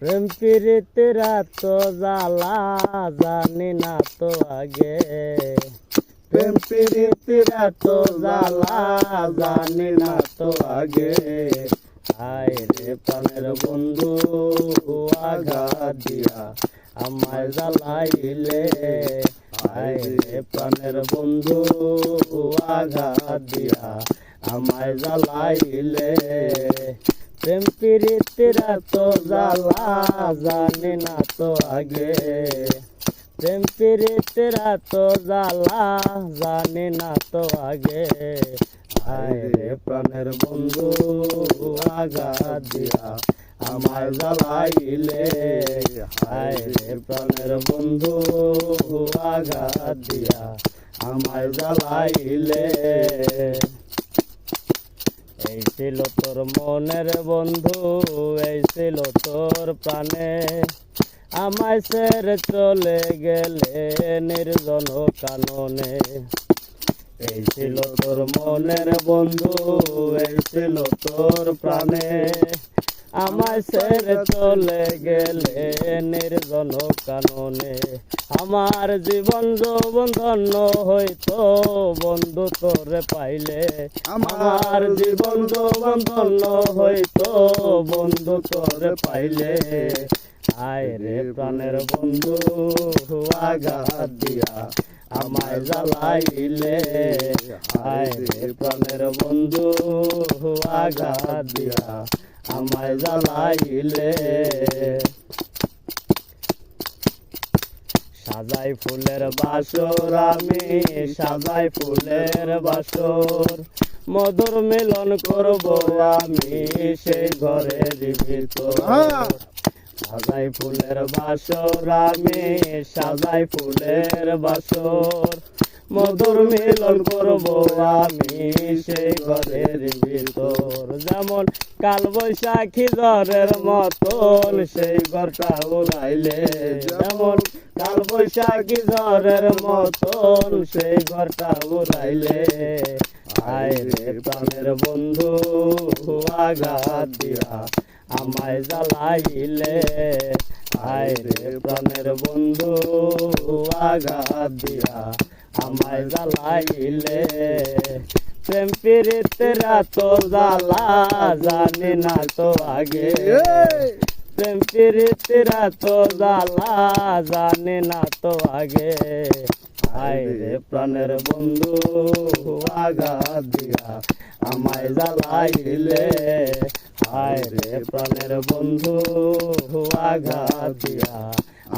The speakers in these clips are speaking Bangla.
প্রেম প্রীতিরা তো জ্বালা জানি না তো আগে, প্রেম প্রীতিরা তো জ্বালা জানি না তো আগে। হায় রে প্রাণের বন্ধু আঘাত দিয়া আমায় জ্বালাইলে, হায় রে প্রাণের বন্ধু আঘাত দিয়া আমায় জ্বালাইলে। প্রেম প্রীতিরা তো জ্বালা জানি না তো আগে, প্রেম প্রীতিরা তো জ্বালা জানি না তো আগে। হায় রে প্রাণের বন্ধু আঘাত দিয়া আমায় জ্বালাইলে, হায় রে প্রাণের বন্ধু আঘাত দিয়া আমায় জ্বালাইলে। এই ছিল তোর মনের বন্ধু, এই ছিল তোর প্রাণে, আমায় ছেড়ে চলে গেলে নির্জন কাননে। এই ছিল তোর মনের বন্ধু, এই ছিল তোর প্রাণে, আমায় ছেড়ে চলে গেলে নির্জন কাননে। আমার জীবন যৌবন ধন্য হইতো বন্ধু তোরে পাইলে, আমার জীবন যৌবন ধন্য হইতো বন্ধু তোরে পাইলে। হায় রে প্রাণের বন্ধু আঘাত দিয়া আমায় জ্বালাইলে, হায় রে প্রাণের বন্ধু আঘাত দিয়া আমায় জ্বালাইলে। সাজাই ফুলের বাসর আমি, সাজাই ফুলের বাসর, মধুর মিলন করব আমি সেই ঘরের ভিতর। সাজাই ফুলের বাসর আমি, সাজাই ফুলের বাসর, মধুর মিলন করব আমি সেই ঘরের ভিতর। যেমন কাল বৈশাখী ঝড়ের মতন সেই ঘরটা উড়াইলে, যেমন কাল বৈশাখী ঝড়ের মতন সেই ঘরটা উড়াইলে। হায় রে প্রাণের বন্ধু আঘাত দিয়া আমায় জ্বালাইলে, হায় রে প্রাণের বন্ধু আঘাত দিয়া আমায় জ্বালাইলে। প্রেম প্রীতিরা তো জ্বালা জানি না তো আগে, প্রেম প্রীতিরা তো জ্বালা জানি না তো আগে। হায় রে প্রাণের বন্ধু আঘাত দিয়া আমায় জ্বালাইলে, হায় রে প্রাণের বন্ধু আঘাত দিয়া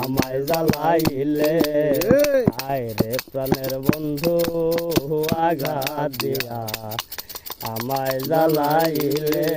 আমায় জ্বালাইলে, হায় রে প্রাণের বন্ধু আঘাত দিয়া আমায় জ্বালাইলে।